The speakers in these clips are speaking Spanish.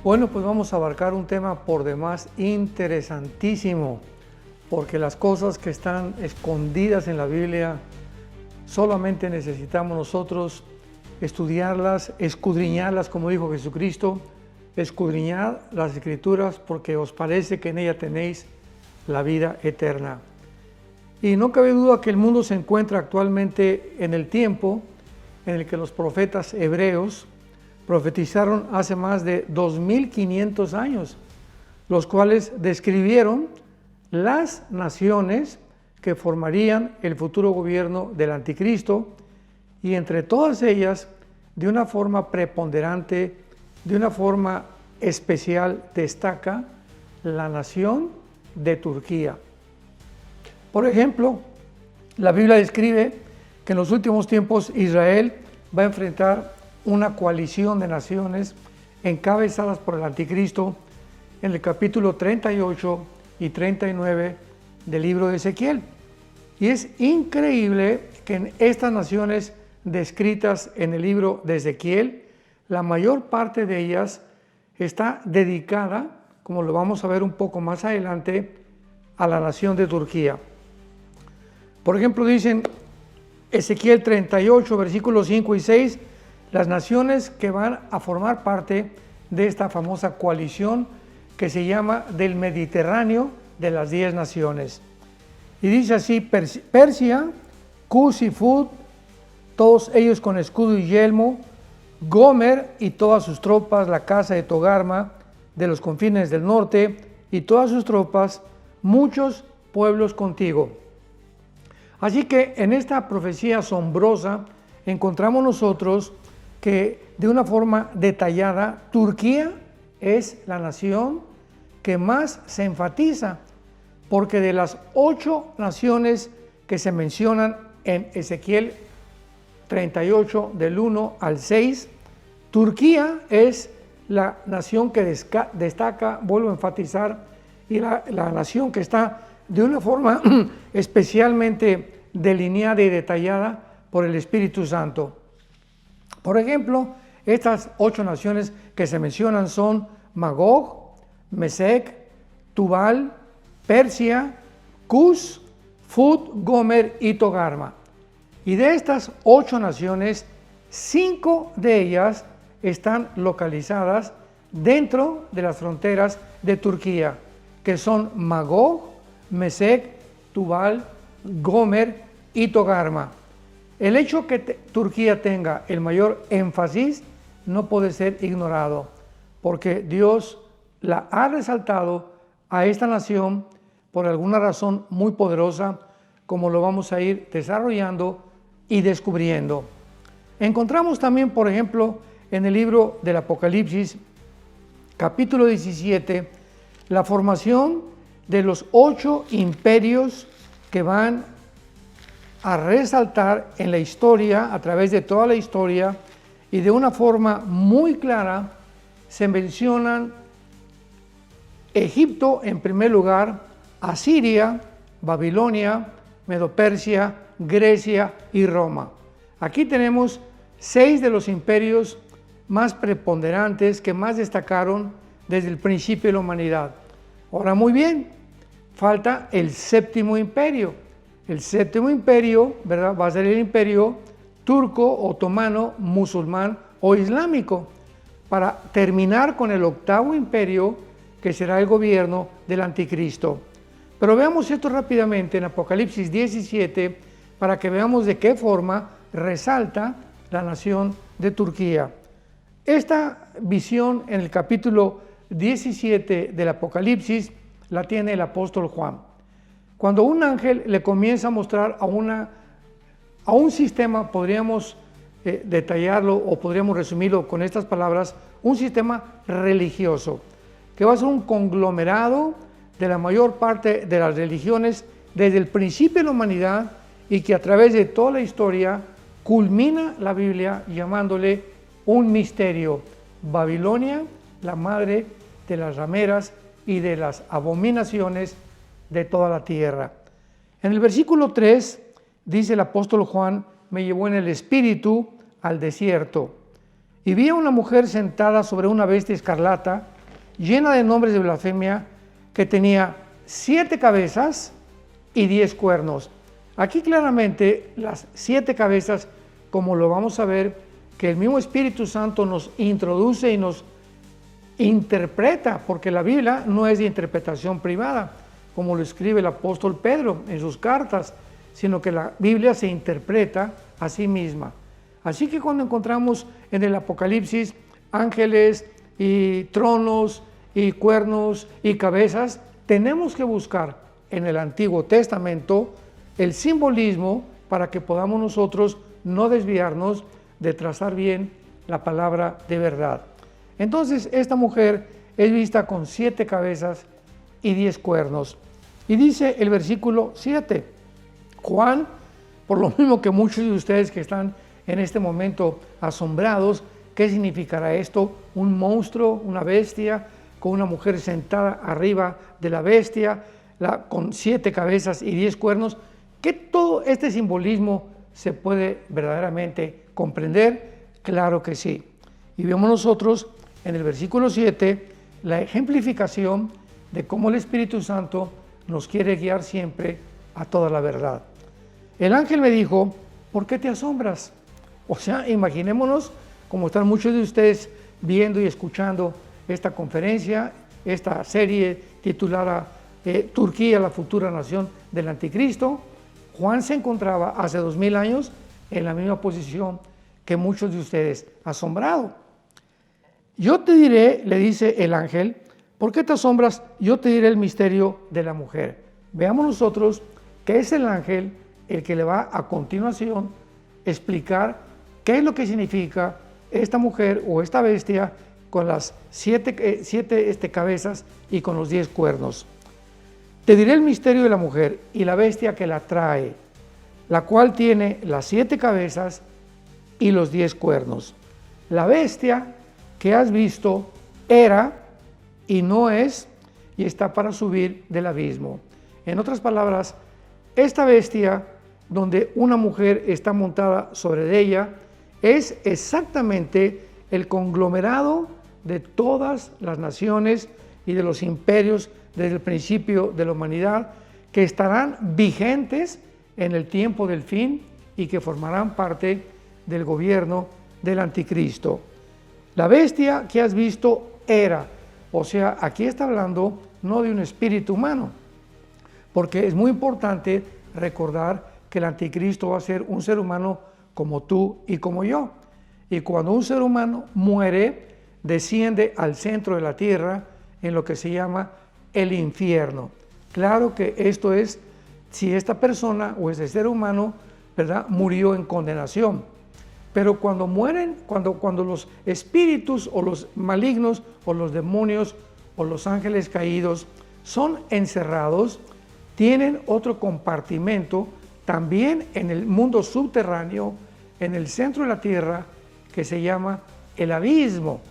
Bueno, pues vamos a abarcar un tema por demás interesantísimo, porque las cosas que están escondidas en la Biblia solamente necesitamos nosotros estudiarlas, escudriñarlas, como dijo Jesucristo, escudriñad las Escrituras porque os parece que en ella tenéis la vida eterna. Y no cabe duda que el mundo se encuentra actualmente en el tiempo en el que los profetas hebreos profetizaron hace más de 2500 años, los cuales describieron las naciones que formarían el futuro gobierno del anticristo, y entre todas ellas, de una forma preponderante, de una forma especial, destaca la nación de Turquía. Por ejemplo, la Biblia describe que en los últimos tiempos Israel va a enfrentar una coalición de naciones encabezadas por el anticristo en el capítulo 38 y 39 del libro de Ezequiel. Y es increíble que en estas naciones descritas en el libro de Ezequiel, la mayor parte de ellas está dedicada, como lo vamos a ver un poco más adelante, a la nación de Turquía. Por ejemplo, dicen Ezequiel 38, versículos 5 y 6, las naciones que van a formar parte de esta famosa coalición que se llama del Mediterráneo de las 10 naciones. Y dice así: Persia, Cus y Fud, todos ellos con escudo y yelmo, Gomer y todas sus tropas, la casa de Togarma de los confines del norte y todas sus tropas, muchos pueblos contigo. Así que en esta profecía asombrosa encontramos nosotros que de una forma detallada Turquía es la nación que más se enfatiza, porque de las 8 naciones que se mencionan en Ezequiel 38 del 1 al 6, Turquía es la nación que destaca, vuelvo a enfatizar, y la nación que está de una forma especialmente delineada y detallada por el Espíritu Santo. Por ejemplo, estas 8 naciones que se mencionan son Magog, Mesec, Tubal, Persia, Cus, Fud, Gomer y Togarma. Y de estas 8 naciones, 5 de ellas están localizadas dentro de las fronteras de Turquía, que son Magog, Mesec, Tubal, Gomer y Togarma. El hecho que Turquía tenga el mayor énfasis no puede ser ignorado, porque Dios la ha resaltado a esta nación por alguna razón muy poderosa, como lo vamos a ir desarrollando y descubriendo. Encontramos también, por ejemplo, en el libro del Apocalipsis, capítulo 17, la formación de los 8 imperios que van a resaltar en la historia, a través de toda la historia, y de una forma muy clara se mencionan Egipto en primer lugar, Asiria, Babilonia, Medo-Persia, Grecia y Roma. Aquí tenemos 6 de los imperios más preponderantes que más destacaron desde el principio de la humanidad. Ahora, muy bien, falta el 7º imperio. El 7º imperio, ¿verdad?, va a ser el imperio turco, otomano, musulmán o islámico, para terminar con el 8º imperio, que será el gobierno del anticristo. Pero veamos esto rápidamente en Apocalipsis 17, para que veamos de qué forma resalta la nación de Turquía. Esta visión en el capítulo 17 del Apocalipsis la tiene el apóstol Juan. Cuando un ángel le comienza a mostrar a un sistema, podríamos detallarlo o podríamos resumirlo con estas palabras, un sistema religioso, que va a ser un conglomerado de la mayor parte de las religiones desde el principio de la humanidad, y que a través de toda la historia culmina la Biblia llamándole un misterio: Babilonia, la madre de las rameras y de las abominaciones de toda la tierra. En el versículo 3 dice el apóstol Juan: me llevó en el espíritu al desierto y vi a una mujer sentada sobre una bestia escarlata, llena de nombres de blasfemia, que tenía 7 cabezas y 10 cuernos. Aquí claramente las 7 cabezas, como lo vamos a ver, que el mismo Espíritu Santo nos introduce y nos interpreta, porque la Biblia no es de interpretación privada, como lo escribe el apóstol Pedro en sus cartas, sino que la Biblia se interpreta a sí misma. Así que cuando encontramos en el Apocalipsis ángeles y tronos y cuernos y cabezas, tenemos que buscar en el Antiguo Testamento el simbolismo para que podamos nosotros no desviarnos de trazar bien la palabra de verdad. Entonces esta mujer es vista con 7 cabezas y 10 cuernos. Y dice el versículo 7, Juan, por lo mismo que muchos de ustedes que están en este momento asombrados, ¿qué significará esto? Un monstruo, una bestia, con una mujer sentada arriba de la bestia, con 7 cabezas y 10 cuernos. ¿Qué todo este simbolismo se puede verdaderamente comprender? Claro que sí. Y vemos nosotros en el versículo 7 la ejemplificación de cómo el Espíritu Santo nos quiere guiar siempre a toda la verdad. El ángel me dijo, ¿por qué te asombras? O sea, imaginémonos, como están muchos de ustedes viendo y escuchando esta conferencia, esta serie titulada Turquía, la futura nación del anticristo. Juan se encontraba hace 2000 años en la misma posición que muchos de ustedes, asombrado. Yo te diré, le dice el ángel, ¿por qué te asombras? Yo te diré el misterio de la mujer. Veamos nosotros que es el ángel el que le va a continuación explicar qué es lo que significa esta mujer o esta bestia con las 7 cabezas y con los 10 cuernos. Te diré el misterio de la mujer y la bestia que la trae, la cual tiene las 7 cabezas y los 10 cuernos. La bestia que has visto era y no es y está para subir del abismo. En otras palabras, esta bestia donde una mujer está montada sobre ella es exactamente el conglomerado de todas las naciones y de los imperios desde el principio de la humanidad que estarán vigentes en el tiempo del fin y que formarán parte del gobierno del anticristo. La bestia que has visto era, o sea, aquí está hablando no de un espíritu humano, porque es muy importante recordar que el anticristo va a ser un ser humano como tú y como yo. Y cuando un ser humano muere, desciende al centro de la tierra en lo que se llama el infierno. Claro que esto es si esta persona o ese ser humano, ¿verdad?, murió en condenación. Pero cuando mueren, cuando los espíritus o los malignos o los demonios o los ángeles caídos son encerrados, tienen otro compartimento también en el mundo subterráneo, en el centro de la tierra, que se llama el abismo.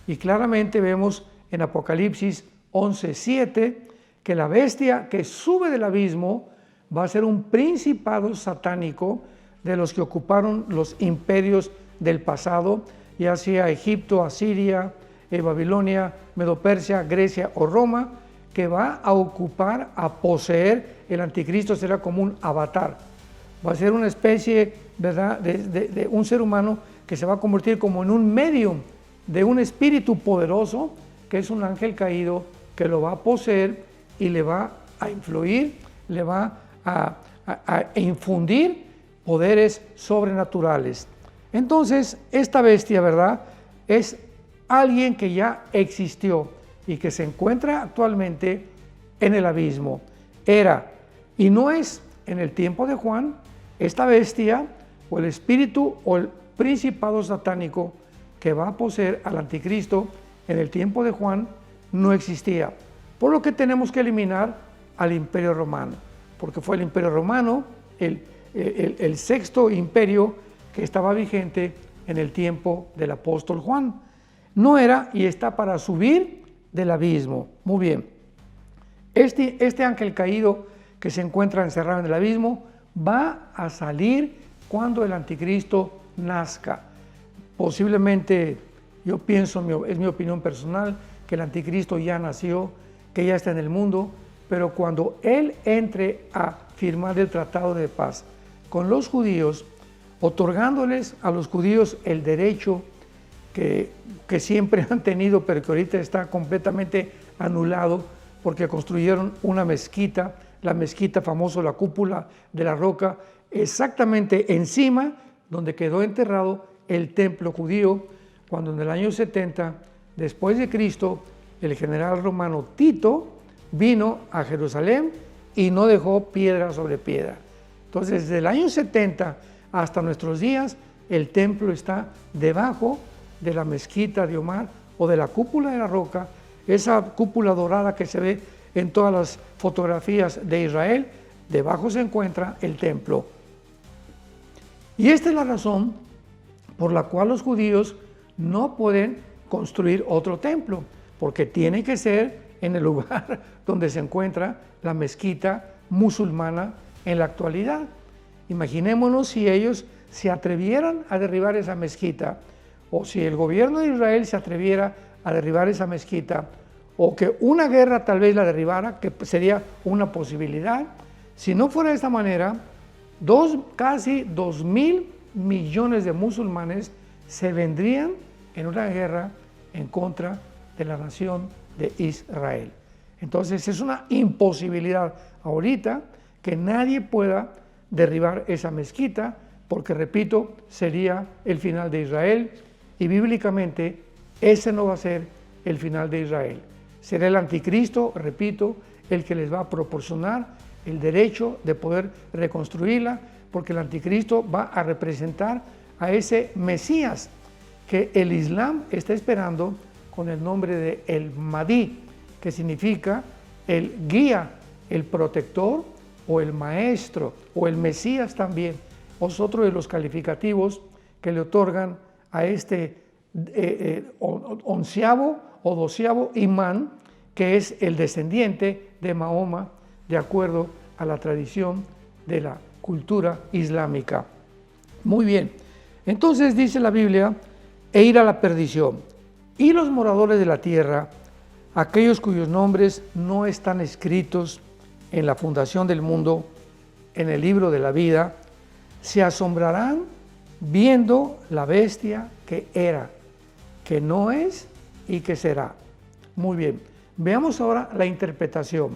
Y claramente vemos en Apocalipsis 11:7 que la bestia que sube del abismo va a ser un principado satánico de los que ocuparon los imperios del pasado, ya sea Egipto, Asiria, Babilonia, Medo-Persia, Grecia o Roma, que va a ocupar, a poseer. El anticristo será como un avatar, va a ser una especie, ¿verdad?, de un ser humano que se va a convertir como en un medium de un espíritu poderoso, que es un ángel caído, que lo va a poseer y le va a influir, le va a infundir poderes sobrenaturales. Entonces, esta bestia, ¿verdad?, es alguien que ya existió y que se encuentra actualmente en el abismo. Era y no es en el tiempo de Juan. Esta bestia o el espíritu o el principado satánico que va a poseer al anticristo en el tiempo de Juan no existía. Por lo que tenemos que eliminar al imperio romano, porque fue el imperio romano el sexto imperio que estaba vigente en el tiempo del apóstol Juan. No era y está para subir del abismo. Muy bien. Este ángel caído que se encuentra encerrado en el abismo va a salir cuando el anticristo nazca. Posiblemente, yo pienso, es mi opinión personal, que el anticristo ya nació, que ya está en el mundo, pero cuando él entre a firmar el tratado de paz con los judíos, otorgándoles a los judíos el derecho que siempre han tenido, pero que ahorita está completamente anulado, porque construyeron una mezquita, la mezquita famosa, la cúpula de la roca, exactamente encima donde quedó enterrado el templo judío, cuando en el año 70 después de Cristo, el general romano Tito vino a Jerusalén y no dejó piedra sobre piedra. Entonces, desde el año 70 hasta nuestros días, el templo está debajo de la mezquita de Omar o de la cúpula de la roca, esa cúpula dorada que se ve en todas las fotografías de Israel. Debajo se encuentra el templo. Y esta es la razón por la cual los judíos no pueden construir otro templo, porque tiene que ser en el lugar donde se encuentra la mezquita musulmana en la actualidad. Imaginémonos si ellos se atrevieran a derribar esa mezquita, o si el gobierno de Israel se atreviera a derribar esa mezquita, o que una guerra tal vez la derribara, que sería una posibilidad. Si no fuera de esta manera, casi 2.000 millones de musulmanes se vendrían en una guerra en contra de la nación de Israel. Entonces es una imposibilidad ahorita que nadie pueda derribar esa mezquita, porque repito, sería el final de Israel, y bíblicamente ese no va a ser el final de Israel. Será el anticristo, repito, el que les va a proporcionar el derecho de poder reconstruirla, porque el anticristo va a representar a ese Mesías que el Islam está esperando con el nombre de el Mahdi, que significa el guía, el protector o el maestro o el Mesías también. Es otro de los calificativos que le otorgan a este onceavo o doceavo imán, que es el descendiente de Mahoma, de acuerdo a la tradición de la cultura islámica. Muy bien, entonces dice la Biblia, e ir a la perdición, y los moradores de la tierra, aquellos cuyos nombres no están escritos en la fundación del mundo, en el libro de la vida, se asombrarán viendo la bestia que era, que no es y que será. Muy bien, veamos ahora la interpretación.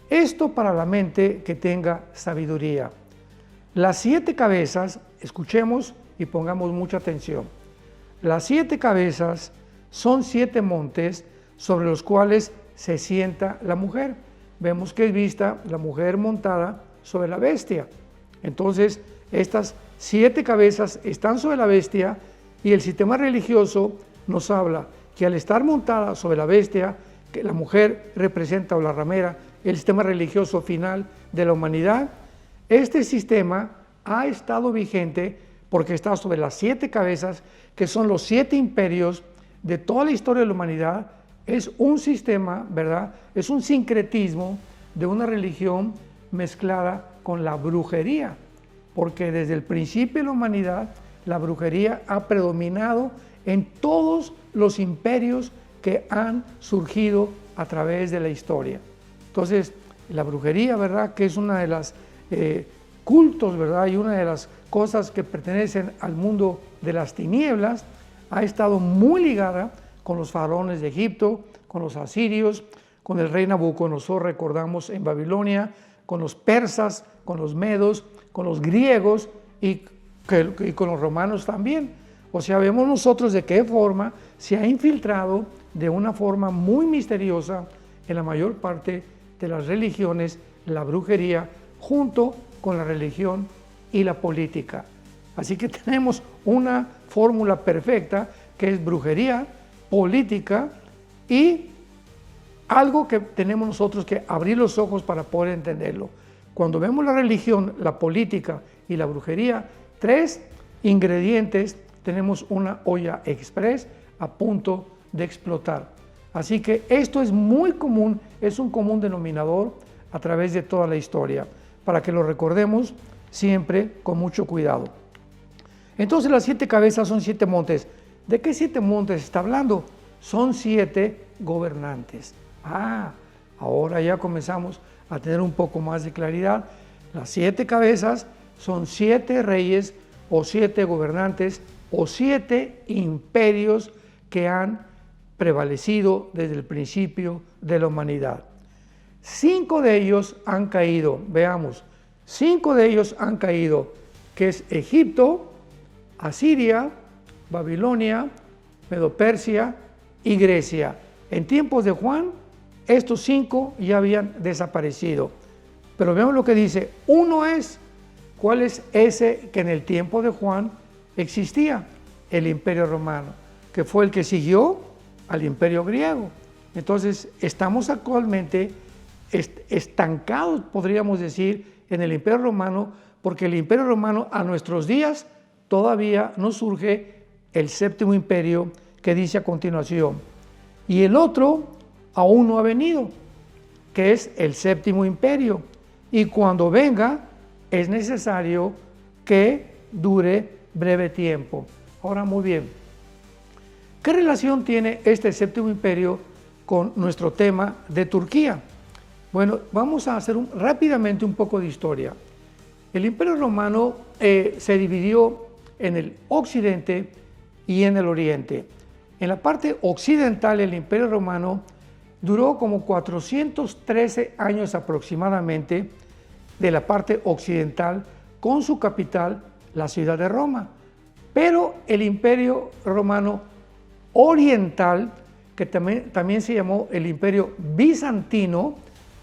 Esto para la mente que tenga sabiduría. Las 7 cabezas, escuchemos y pongamos mucha atención. Las 7 cabezas son 7 montes sobre los cuales se sienta la mujer. Vemos que es vista la mujer montada sobre la bestia. Entonces, estas 7 cabezas están sobre la bestia, y el sistema religioso nos habla que al estar montada sobre la bestia, que la mujer representa, o la ramera, el sistema religioso final de la humanidad, este sistema ha estado vigente porque está sobre las 7 cabezas, que son los 7 imperios de toda la historia de la humanidad. Es un sistema, ¿verdad? Es un sincretismo de una religión mezclada con la brujería, porque desde el principio de la humanidad la brujería ha predominado en todos los imperios que han surgido a través de la historia. Entonces, la brujería, ¿verdad?, que es una de las cultos, ¿verdad?, y una de las cosas que pertenecen al mundo de las tinieblas, ha estado muy ligada con los faraones de Egipto, con los asirios, con el rey Nabucodonosor, recordamos, en Babilonia, con los persas, con los medos, con los griegos y con los romanos también. O sea, vemos nosotros de qué forma se ha infiltrado de una forma muy misteriosa en la mayor parte de las religiones la brujería, junto con la religión y la política. Así que tenemos una fórmula perfecta, que es brujería, política y algo que tenemos nosotros que abrir los ojos para poder entenderlo. Cuando vemos la religión, la política y la brujería, 3 ingredientes, tenemos una olla express a punto de explotar. Así que esto es muy común, es un común denominador a través de toda la historia, para que lo recordemos siempre con mucho cuidado. Entonces las 7 cabezas son 7 montes. ¿De qué 7 montes está hablando? son 7 gobernantes. Ahora ya comenzamos a tener un poco más de claridad. Las 7 cabezas son 7 reyes o 7 gobernantes o 7 imperios que han prevalecido desde el principio de la humanidad. 5 de ellos han caído, veamos, 5 de ellos han caído, que es Egipto, Asiria, Babilonia, Medo-Persia y Grecia. En tiempos de Juan, estos 5 ya habían desaparecido. Pero veamos lo que dice. Uno es, ¿cuál es ese que en el tiempo de Juan existía? El Imperio Romano, que fue el que siguió al Imperio Griego. Entonces, estamos actualmente estancados, podríamos decir, en el Imperio Romano, porque el Imperio Romano a nuestros días todavía no surge el séptimo imperio que dice a continuación. Y el otro aún no ha venido, que es el séptimo imperio. Y cuando venga, es necesario que dure breve tiempo. Ahora, muy bien, ¿qué relación tiene este séptimo imperio con nuestro tema de Turquía? Bueno, vamos a hacer rápidamente un poco de historia. El Imperio Romano se dividió en el occidente y en el oriente. En la parte occidental, el Imperio Romano duró como 413 años aproximadamente de la parte occidental, con su capital, la ciudad de Roma. Pero el Imperio Romano Oriental, que también se llamó el Imperio Bizantino,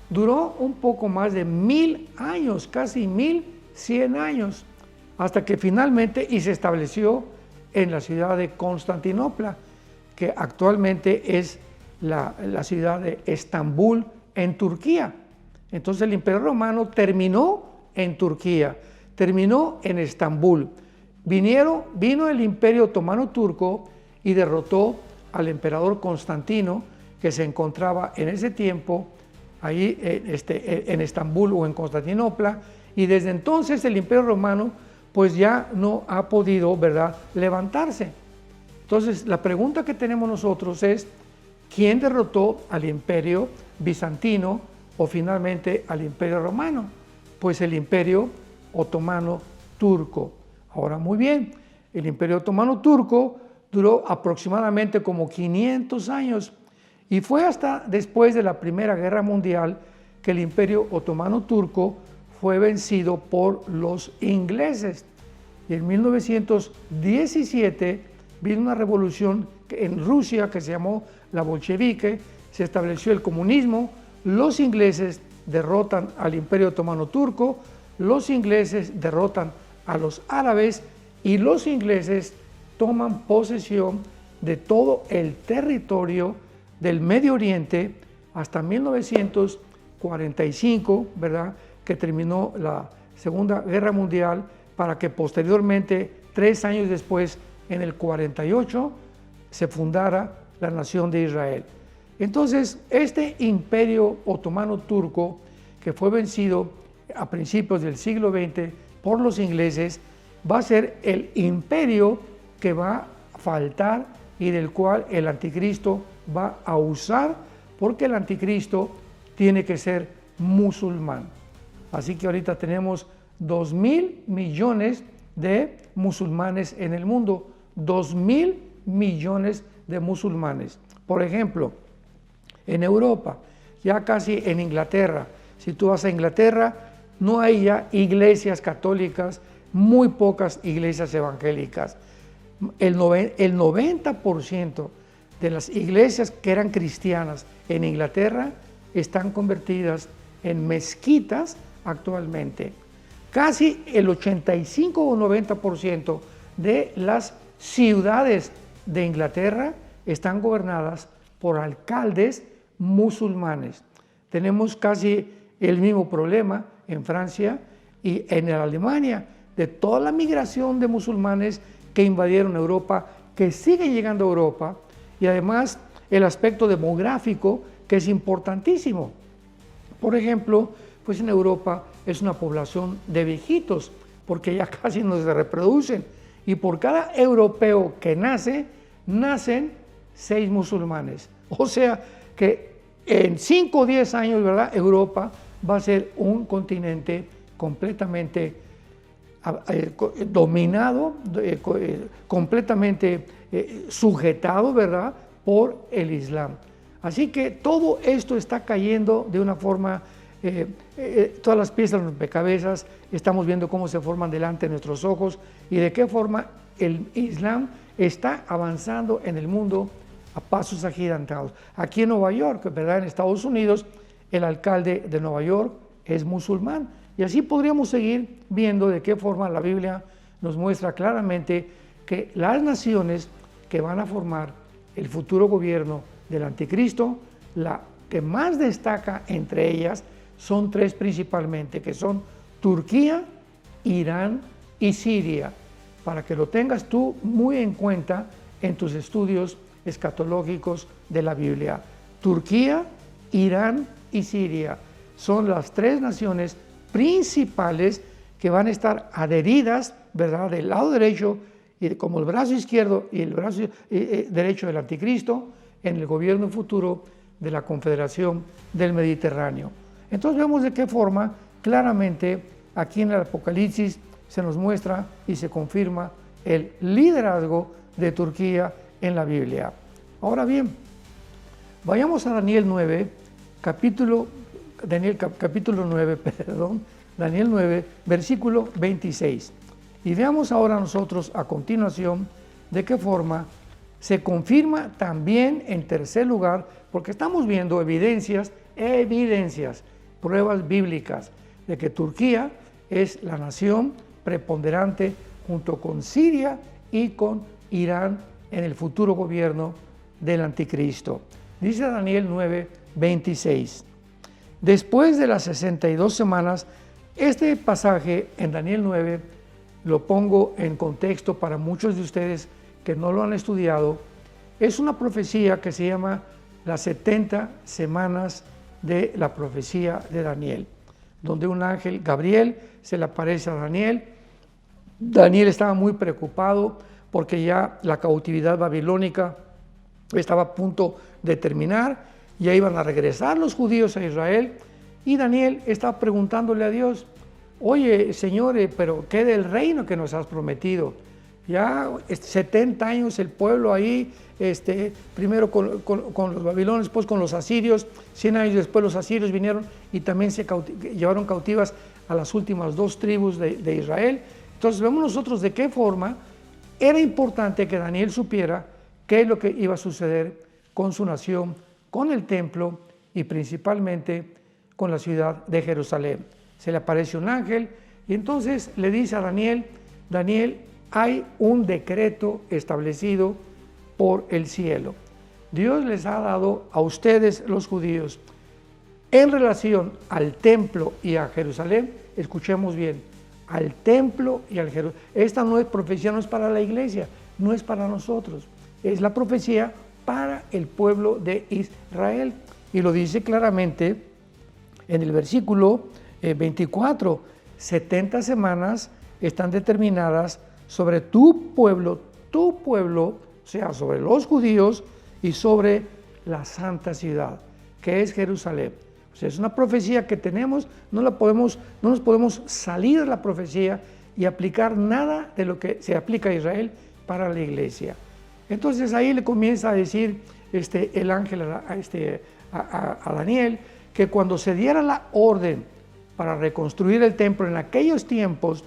duró un poco más de 1000 años, casi 1100 años, hasta que finalmente se estableció en la ciudad de Constantinopla, que actualmente es la ciudad de Estambul, en Turquía. Entonces el Imperio Romano terminó en Turquía, terminó en Estambul. Vino el Imperio Otomano Turco y derrotó al emperador Constantino, que se encontraba en ese tiempo ahí en Estambul o en Constantinopla, y desde entonces el Imperio Romano pues ya no ha podido, ¿verdad?, levantarse. Entonces la pregunta que tenemos nosotros es, ¿quién derrotó al Imperio Bizantino o finalmente al Imperio Romano? Pues el Imperio Otomano Turco. Ahora, muy bien, el Imperio Otomano Turco duró aproximadamente como 500 años y fue hasta después de la Primera Guerra Mundial que el Imperio Otomano Turco fue vencido por los ingleses. Y en 1917 vino una revolución en Rusia que se llamó la bolchevique, se estableció el comunismo, los ingleses derrotan al Imperio Otomano Turco, los ingleses derrotan a los árabes y los ingleses toman posesión de todo el territorio del Medio Oriente hasta 1945, ¿verdad?, que terminó la Segunda Guerra Mundial, para que posteriormente, 3 años después, en el 48, se fundara la nación de Israel. Entonces, este Imperio Otomano Turco, que fue vencido a principios del siglo XX por los ingleses, va a ser el imperio que va a faltar y del cual el anticristo va a usar, porque el anticristo tiene que ser musulmán. Así que ahorita tenemos 2.000 millones de musulmanes en el mundo, 2.000 millones de musulmanes. Por ejemplo, en Europa, ya casi en Inglaterra, si tú vas a Inglaterra, no hay ya iglesias católicas, muy pocas iglesias evangélicas. El 90% de las iglesias que eran cristianas en Inglaterra están convertidas en mezquitas actualmente. Casi el 85 o 90% de las ciudades de Inglaterra están gobernadas por alcaldes musulmanes. Tenemos casi el mismo problema en Francia y en Alemania, de toda la migración de musulmanes que invadieron Europa, que siguen llegando a Europa, y además el aspecto demográfico, que es importantísimo. Por ejemplo, pues en Europa es una población de viejitos, porque ya casi no se reproducen, y por cada europeo que nace, nacen 6 musulmanes. O sea que en 5 o 10 años, ¿verdad?, Europa va a ser un continente completamente dominado, completamente sujetado, ¿verdad?, por el Islam. Así que todo esto está cayendo de una forma, todas las piezas de rompecabezas, estamos viendo cómo se forman delante de nuestros ojos y de qué forma el Islam está avanzando en el mundo a pasos agigantados. Aquí en Nueva York, ¿verdad?, en Estados Unidos, el alcalde de Nueva York es musulmán. Y así podríamos seguir viendo de qué forma la Biblia nos muestra claramente que las naciones que van a formar el futuro gobierno del anticristo, la que más destaca entre ellas son 3 principalmente, que son Turquía, Irán y Siria, para que lo tengas tú muy en cuenta en tus estudios escatológicos de la Biblia. Turquía, Irán y Siria son las 3 naciones principales que van a estar adheridas, ¿verdad?, del lado derecho y como el brazo izquierdo y el brazo derecho del anticristo en el gobierno futuro de la Confederación del Mediterráneo. Entonces vemos de qué forma claramente aquí en el Apocalipsis se nos muestra y se confirma el liderazgo de Turquía en la Biblia. Ahora bien, vayamos a Daniel 9, capítulo 9, versículo 26. Y veamos ahora nosotros a continuación de qué forma se confirma también en tercer lugar, porque estamos viendo evidencias, pruebas bíblicas de que Turquía es la nación preponderante junto con Siria y con Irán en el futuro gobierno del anticristo. Dice Daniel 9, 26. Después de las 62 semanas, este pasaje en Daniel 9 lo pongo en contexto para muchos de ustedes que no lo han estudiado. Es una profecía que se llama las 70 semanas de la profecía de Daniel, donde un ángel, Gabriel, se le aparece a Daniel. Daniel estaba muy preocupado porque ya la cautividad babilónica estaba a punto de terminar, ya iban a regresar los judíos a Israel, y Daniel estaba preguntándole a Dios: oye, Señor, pero ¿qué del reino que nos has prometido? Ya 70 años el pueblo ahí, primero con los babilonios, después con los asirios, 100 años después los asirios vinieron y también se llevaron cautivas a las últimas 2 tribus de Israel. Entonces vemos nosotros de qué forma era importante que Daniel supiera qué es lo que iba a suceder con su nación, con el templo y principalmente con la ciudad de Jerusalén. Se le aparece un ángel y entonces le dice a Daniel: Daniel, hay un decreto establecido por el cielo. Dios les ha dado a ustedes, los judíos, en relación al templo y a Jerusalén, escuchemos bien, al templo y al Jerusalén. Esta no es profecía, no es para la iglesia, no es para nosotros, es la profecía para el pueblo de Israel. Y lo dice claramente en el versículo 24, 70 semanas están determinadas sobre tu pueblo, o sea, sobre los judíos y sobre la santa ciudad, que es Jerusalén. O sea, es una profecía que tenemos, no nos podemos salir de la profecía y aplicar nada de lo que se aplica a Israel para la iglesia. Entonces ahí le comienza a decir el ángel a Daniel que cuando se diera la orden para reconstruir el templo en aquellos tiempos,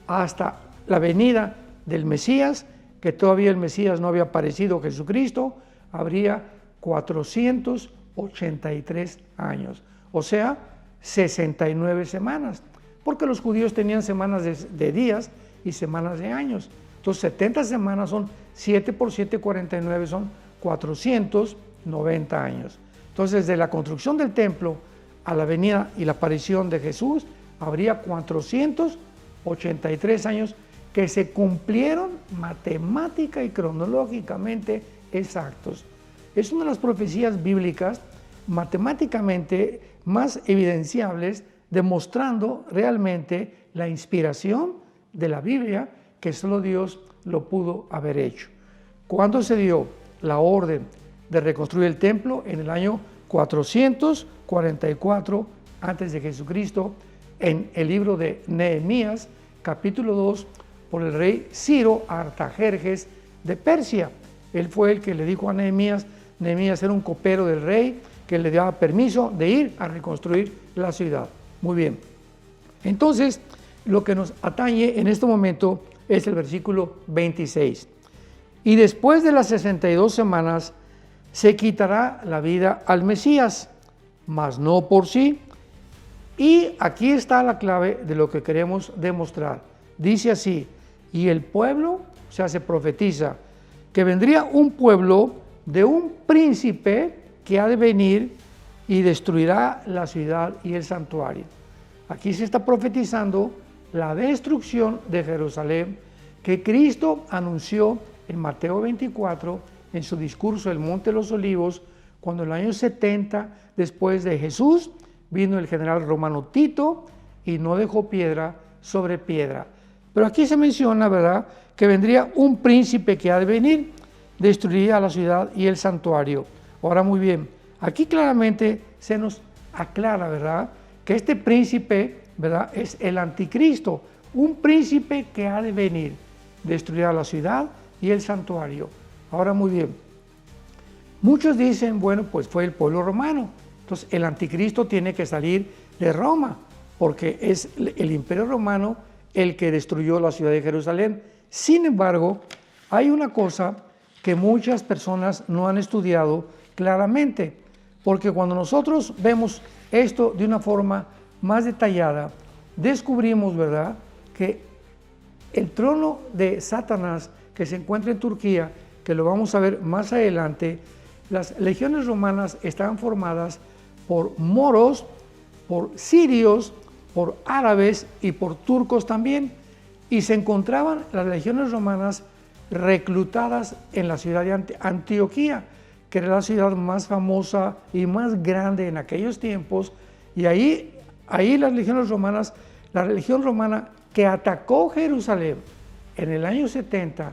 hasta la venida del Mesías, que todavía el Mesías no había aparecido, Jesucristo, habría 483 años, o sea, 69 semanas, porque los judíos tenían semanas de días y semanas de años. Entonces 70 semanas son 7 por 7, 49, son 490 años. Entonces, de la construcción del templo a la venida y la aparición de Jesús, habría 483 años que se cumplieron matemática y cronológicamente exactos. Es una de las profecías bíblicas matemáticamente más evidenciables, demostrando realmente la inspiración de la Biblia, que solo Dios lo pudo haber hecho. ¿Cuándo se dio la orden de reconstruir el templo en el año 444 antes de Jesucristo, en el libro de Nehemías, capítulo 2, por el rey Ciro Artajerjes de Persia. Él fue el que le dijo a Nehemías era un copero del rey, que le daba permiso de ir a reconstruir la ciudad. Muy bien. Entonces, lo que nos atañe en este momento es el versículo 26. Y después de las 62 semanas se quitará la vida al Mesías, mas no por sí. Y aquí está la clave de lo que queremos demostrar. Dice así: y el pueblo, o sea, se profetiza que vendría un pueblo de un príncipe que ha de venir y destruirá la ciudad y el santuario. Aquí se está profetizando la destrucción de Jerusalén que Cristo anunció en Mateo 24, en su discurso del Monte de los Olivos, cuando en el año 70 después de Jesús vino el general romano Tito y no dejó piedra sobre piedra. Pero aquí se menciona, ¿verdad?, que vendría un príncipe que ha de venir, destruiría la ciudad y el santuario. Ahora, muy bien, aquí claramente se nos aclara, ¿verdad?, que este príncipe, ¿verdad?, es el anticristo, un príncipe que ha de venir, destruirá la ciudad y el santuario. Ahora, muy bien, muchos dicen, bueno, pues fue el pueblo romano, entonces el anticristo tiene que salir de Roma, porque es el imperio romano el que destruyó la ciudad de Jerusalén. Sin embargo, hay una cosa que muchas personas no han estudiado claramente, porque cuando nosotros vemos esto de una forma más detallada, descubrimos, ¿verdad?, que el trono de Satanás que se encuentra en Turquía, que lo vamos a ver más adelante, las legiones romanas estaban formadas por moros, por sirios, por árabes y por turcos también, y se encontraban las legiones romanas reclutadas en la ciudad de Antioquía, que era la ciudad más famosa y más grande en aquellos tiempos, y ahí las legiones romanas, la legión romana que atacó Jerusalén en el año 70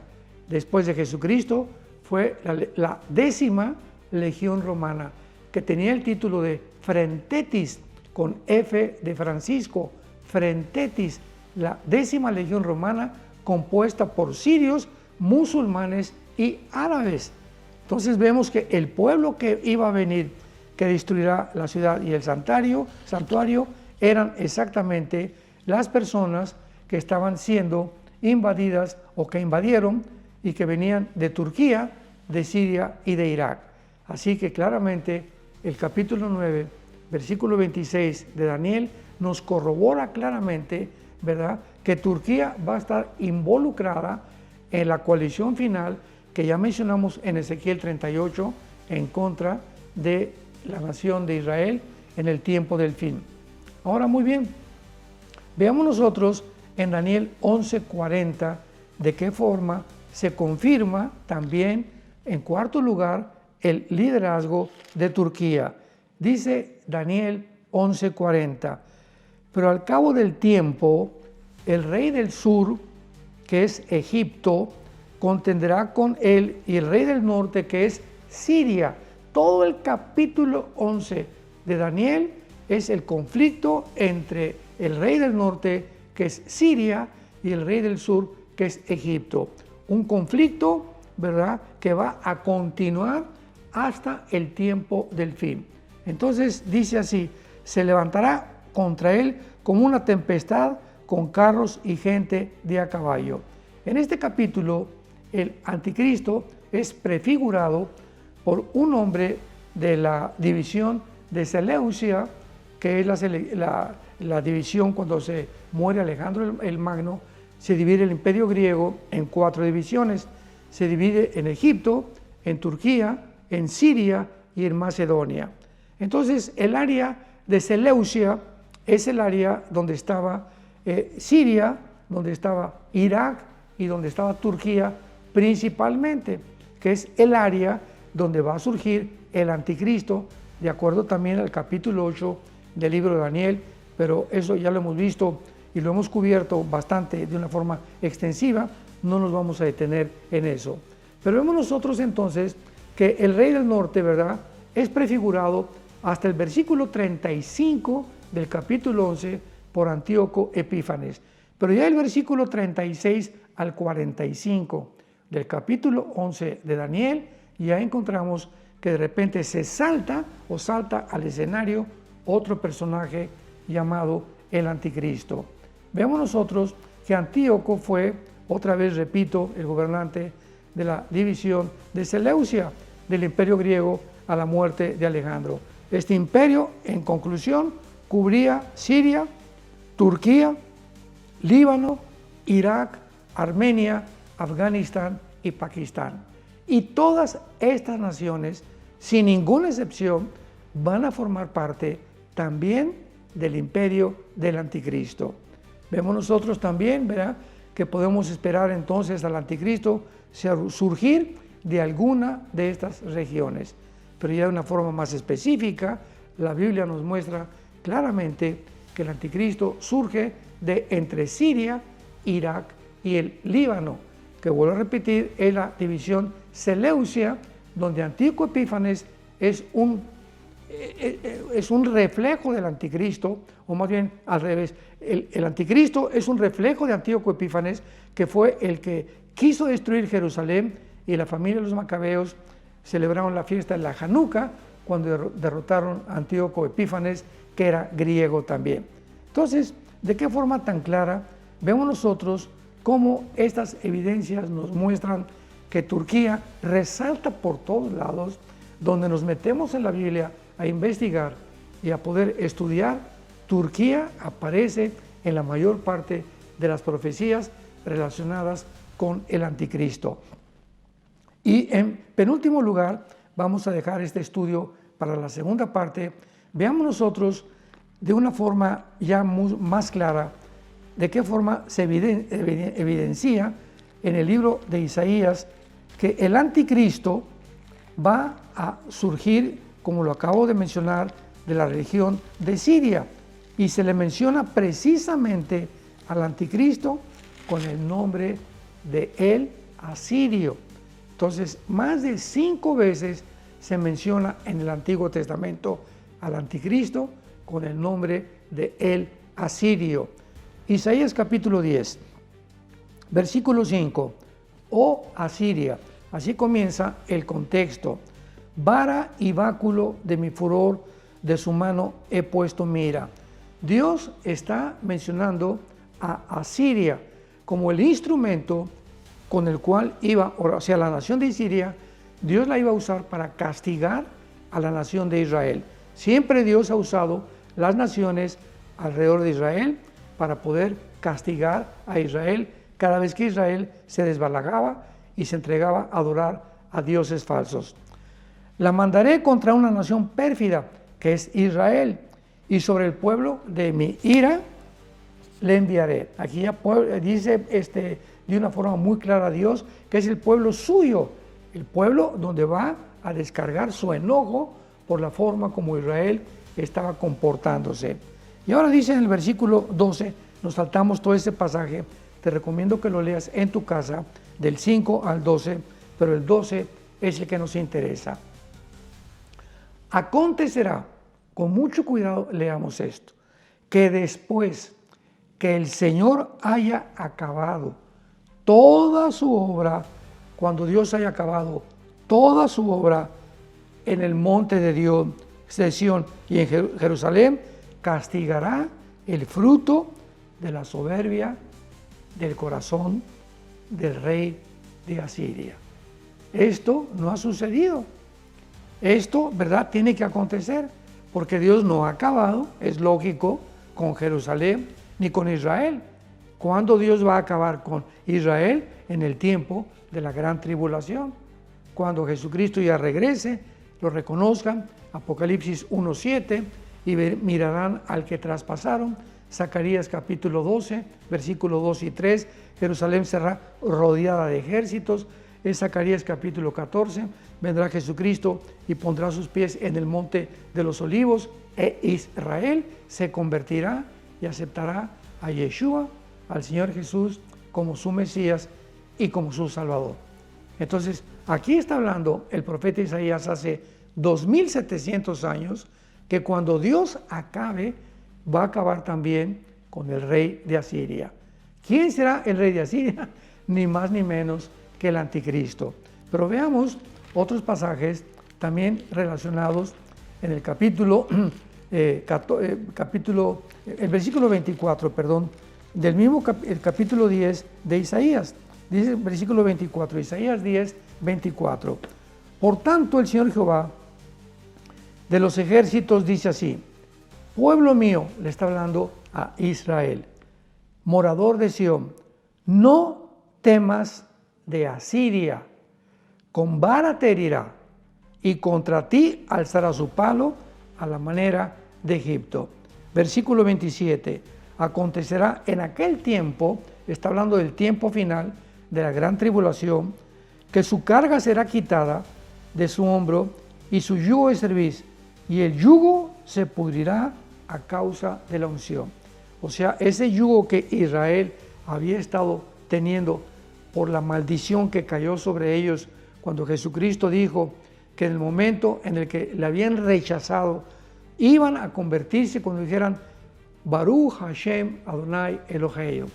después de Jesucristo fue la 10ª legión romana, que tenía el título de Frentetis, con F de Francisco, Frentetis, la 10ª legión romana compuesta por sirios, musulmanes y árabes. Entonces vemos que el pueblo que iba a venir, que destruirá la ciudad y el santuario, eran exactamente las personas que estaban siendo invadidas o que invadieron y que venían de Turquía, de Siria y de Irak. Así que claramente el capítulo 9, versículo 26 de Daniel nos corrobora claramente, ¿verdad?, que Turquía va a estar involucrada en la coalición final que ya mencionamos en Ezequiel 38 en contra de la nación de Israel en el tiempo del fin. Ahora, muy bien, veamos nosotros en Daniel 11:40 de qué forma se confirma también, en cuarto lugar, el liderazgo de Turquía. Dice Daniel 11:40, pero al cabo del tiempo, el rey del sur, que es Egipto, contenderá con él, y el rey del norte, que es Siria. Todo el capítulo 11 de Daniel es el conflicto entre el rey del norte, que es Siria, y el rey del sur, que es Egipto. Un conflicto, ¿verdad?, que va a continuar hasta el tiempo del fin. Entonces dice así: se levantará contra él como una tempestad, con carros y gente de a caballo. En este capítulo, el anticristo es prefigurado por un hombre de la división de Seleucia, que es la división cuando se muere Alejandro el Magno. Se divide el imperio griego en 4 divisiones. Se divide en Egipto, en Turquía, en Siria y en Macedonia. Entonces, el área de Seleucia es el área donde estaba Siria, donde estaba Irak y donde estaba Turquía principalmente, que es el área donde va a surgir el anticristo, de acuerdo también al capítulo 8 del libro de Daniel, pero eso ya lo hemos visto y lo hemos cubierto bastante de una forma extensiva, no nos vamos a detener en eso. Pero vemos nosotros entonces que el rey del norte, ¿verdad?, es prefigurado hasta el versículo 35 del capítulo 11 por Antíoco Epífanes. Pero ya el versículo 36 al 45 del capítulo 11 de Daniel, ya encontramos que de repente salta al escenario otro personaje llamado el Anticristo. Vemos nosotros que Antíoco fue, otra vez repito, el gobernante de la división de Seleucia del imperio griego a la muerte de Alejandro. Este imperio, en conclusión, cubría Siria, Turquía, Líbano, Irak, Armenia, Afganistán y Pakistán. Y todas estas naciones, sin ninguna excepción, van a formar parte también del imperio del Anticristo. Vemos nosotros también, ¿verdad?, que podemos esperar entonces al Anticristo surgir de alguna de estas regiones. Pero ya de una forma más específica, la Biblia nos muestra claramente que el Anticristo surge de entre Siria, Irak y el Líbano, que vuelvo a repetir, es la división Seleucia, donde Antíoco Epífanes es un reflejo del Anticristo, o más bien al revés. El Anticristo es un reflejo de Antíoco Epífanes, que fue el que quiso destruir Jerusalén, y la familia de los macabeos celebraron la fiesta de la Hanukkah cuando derrotaron a Antíoco Epífanes, que era griego también. Entonces, ¿de qué forma tan clara vemos nosotros cómo estas evidencias nos muestran que Turquía resalta por todos lados? Donde nos metemos en la Biblia a investigar y a poder estudiar, Turquía aparece en la mayor parte de las profecías relacionadas con el Anticristo. Y en penúltimo lugar, vamos a dejar este estudio para la segunda parte. Veamos nosotros de una forma ya más clara de qué forma se evidencia en el libro de Isaías que el Anticristo va a surgir, como lo acabo de mencionar, de la región de Siria, y se le menciona precisamente al Anticristo con el nombre de el Asirio. Entonces, más de 5 veces se menciona en el Antiguo Testamento al Anticristo con el nombre de el Asirio. Isaías capítulo 10, versículo 5. Oh Asiria, así comienza el contexto. Vara y báculo de mi furor, de su mano he puesto mira. Dios está mencionando a Asiria como el instrumento con el cual iba, o sea, la nación de Siria, Dios la iba a usar para castigar a la nación de Israel. Siempre Dios ha usado las naciones alrededor de Israel para poder castigar a Israel cada vez que Israel se desbalagaba y se entregaba a adorar a dioses falsos. La mandaré contra una nación pérfida, que es Israel, y sobre el pueblo de mi ira le enviaré. Aquí ya dice de una forma muy clara Dios que es el pueblo suyo, el pueblo donde va a descargar su enojo por la forma como Israel estaba comportándose. Y ahora dice en el versículo 12, nos saltamos todo ese pasaje, te recomiendo que lo leas en tu casa, del 5 al 12, pero el 12 es el que nos interesa. Acontecerá, con mucho cuidado leamos esto, que después que el Señor haya acabado toda su obra, cuando Dios haya acabado toda su obra en el monte de Dios, de Sión y en Jerusalén, castigará el fruto de la soberbia del corazón del rey de Asiria. Esto no ha sucedido. Esto, ¿verdad?, tiene que acontecer, porque Dios no ha acabado, es lógico, con Jerusalén ni con Israel. ¿Cuándo Dios va a acabar con Israel? En el tiempo de la gran tribulación. Cuando Jesucristo ya regrese, lo reconozcan, Apocalipsis 1:7, y mirarán al que traspasaron. Zacarías capítulo 12, versículos 2 y 3, Jerusalén será rodeada de ejércitos. En Zacarías capítulo 14, vendrá Jesucristo y pondrá sus pies en el monte de los olivos, e Israel se convertirá y aceptará a Yeshua, al Señor Jesús, como su Mesías y como su Salvador. Entonces, Aquí está hablando el profeta Isaías hace 2700 años, que cuando Dios acabe, va a acabar también con el rey de Asiria. ¿Quién será el rey de Asiria? Ni más ni menos que el anticristo. Pero veamos otros pasajes también relacionados en el el versículo 24, del mismo el capítulo 10 de Isaías. Dice el versículo 24, Isaías 10, 24. Por tanto, el Señor Jehová de los ejércitos dice así: pueblo mío, le está hablando a Israel, morador de Sión, no temas de Asiria, con vara te herirá, y contra ti alzará su palo a la manera de Egipto. Versículo 27, acontecerá en aquel tiempo, está hablando del tiempo final de la gran tribulación, que su carga será quitada de su hombro y su yugo de cerviz, y el yugo se pudrirá a causa de la unción. O sea, ese yugo que Israel había estado teniendo por la maldición que cayó sobre ellos cuando Jesucristo dijo que en el momento en el que le habían rechazado, iban a convertirse cuando dijeran Baruch Hashem Adonai Eloheinu,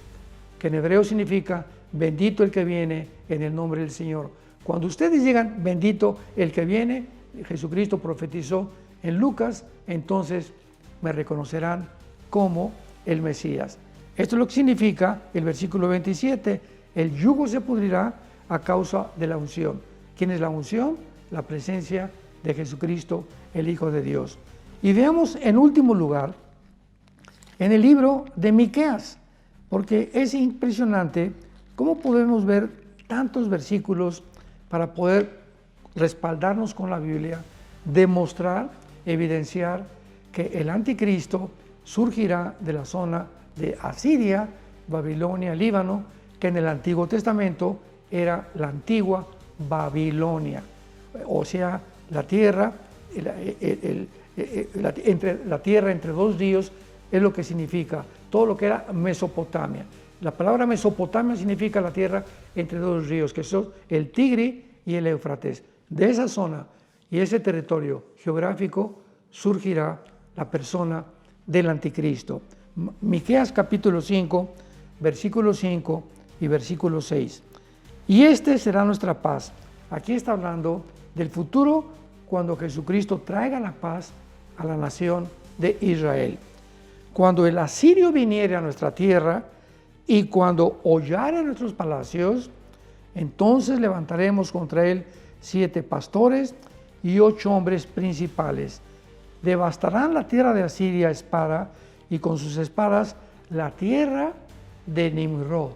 que en hebreo significa bendito el que viene en el nombre del Señor. Cuando ustedes digan bendito el que viene, Jesucristo profetizó en Lucas, entonces me reconocerán como el Mesías. Esto es lo que significa el versículo 27, el yugo se pudrirá a causa de la unción. ¿Quién es la unción? La presencia de Jesucristo, el Hijo de Dios. Y veamos en último lugar, en el libro de Miqueas, porque es impresionante cómo podemos ver tantos versículos para poder respaldarnos con la Biblia, demostrar, evidenciar que el anticristo surgirá de la zona de Asiria, Babilonia, Líbano, que en el Antiguo Testamento era la antigua Babilonia, o sea, la tierra, la tierra entre dos ríos es lo que significa todo lo que era Mesopotamia. La palabra Mesopotamia significa la tierra entre dos ríos, que son el Tigris y el Éufrates. De esa zona y ese territorio geográfico surgirá la persona del anticristo. Miqueas capítulo 5, versículo 5 y versículo 6. Y este será nuestra paz. Aquí está hablando del futuro cuando Jesucristo traiga la paz a la nación de Israel. Cuando el asirio viniere a nuestra tierra y cuando hollare nuestros palacios, entonces levantaremos contra él 7 pastores y 8 hombres principales. Devastarán la tierra de Asiria a espada y con sus espadas la tierra de Nimrod.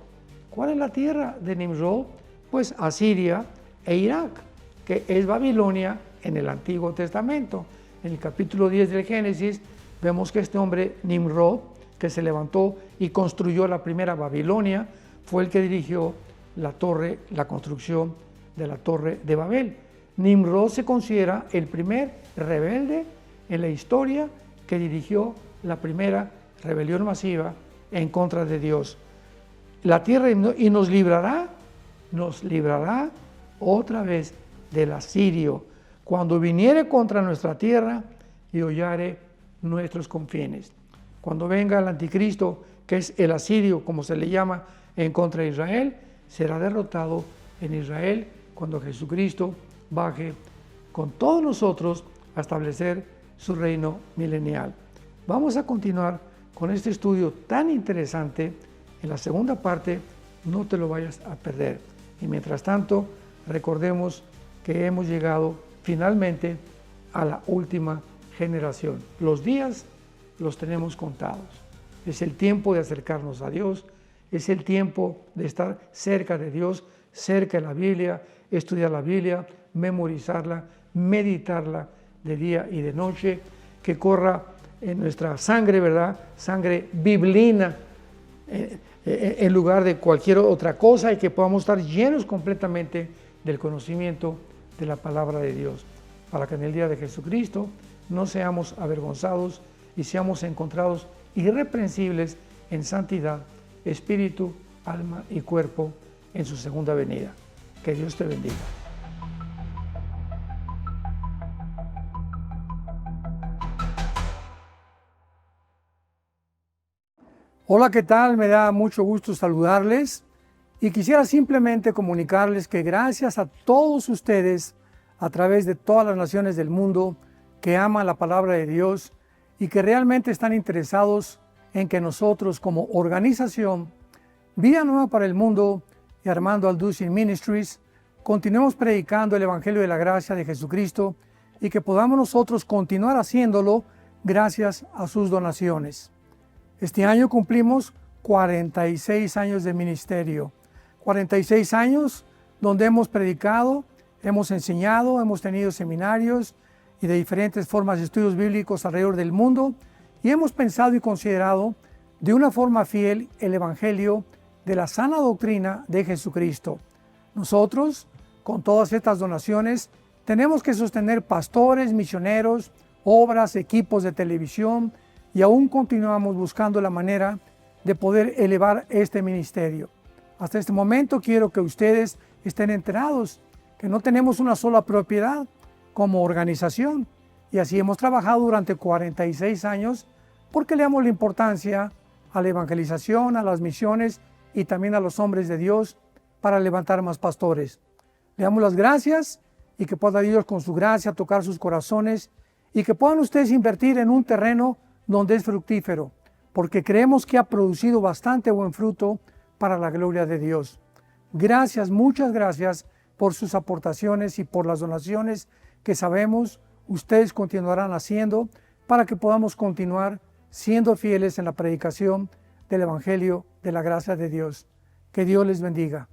¿Cuál es la tierra de Nimrod? Pues Asiria e Irak, que es Babilonia en el Antiguo Testamento. En el capítulo 10 del Génesis vemos que este hombre Nimrod, que se levantó y construyó la primera Babilonia, fue el que dirigió la construcción de la Torre de Babel. Nimrod se considera el primer rebelde en la historia que dirigió la primera rebelión masiva en contra de Dios. La tierra y nos librará otra vez del asirio, cuando viniere contra nuestra tierra y hollare nuestros confines. Cuando venga el anticristo, que es el asirio, como se le llama, en contra de Israel, será derrotado en Israel cuando Jesucristo baje con todos nosotros a establecer su reino milenial. Vamos a continuar con este estudio tan interesante. En la segunda parte, no te lo vayas a perder. Y mientras tanto, recordemos que hemos llegado finalmente a la última generación. Los días los tenemos contados. Es el tiempo de acercarnos a Dios, es el tiempo de estar cerca de Dios, cerca de la Biblia, estudiar la Biblia, memorizarla, meditarla de día y de noche, que corra en nuestra sangre, ¿verdad? Sangre biblina, en lugar de cualquier otra cosa, y que podamos estar llenos completamente del conocimiento de la palabra de Dios, para que en el día de Jesucristo no seamos avergonzados y seamos encontrados irreprensibles en santidad, espíritu, alma y cuerpo en su segunda venida. Que Dios te bendiga. Hola, ¿qué tal? Me da mucho gusto saludarles y quisiera simplemente comunicarles que gracias a todos ustedes a través de todas las naciones del mundo que aman la palabra de Dios y que realmente están interesados en que nosotros como organización Vida Nueva para el Mundo y Armando Alducin Ministries continuemos predicando el Evangelio de la Gracia de Jesucristo y que podamos nosotros continuar haciéndolo gracias a sus donaciones. Este año cumplimos 46 años de ministerio, 46 años donde hemos predicado, hemos enseñado, hemos tenido seminarios y de diferentes formas de estudios bíblicos alrededor del mundo y hemos pensado y considerado de una forma fiel el Evangelio de la sana doctrina de Jesucristo. Nosotros, con todas estas donaciones, tenemos que sostener pastores, misioneros, obras, equipos de televisión, y aún continuamos buscando la manera de poder elevar este ministerio. Hasta este momento quiero que ustedes estén enterados que no tenemos una sola propiedad como organización y así hemos trabajado durante 46 años porque le damos la importancia a la evangelización, a las misiones y también a los hombres de Dios para levantar más pastores. Le damos las gracias y que pueda Dios con su gracia tocar sus corazones y que puedan ustedes invertir en un terreno donde es fructífero, porque creemos que ha producido bastante buen fruto para la gloria de Dios. Gracias, muchas gracias por sus aportaciones y por las donaciones que sabemos ustedes continuarán haciendo para que podamos continuar siendo fieles en la predicación del Evangelio de la gracia de Dios. Que Dios les bendiga.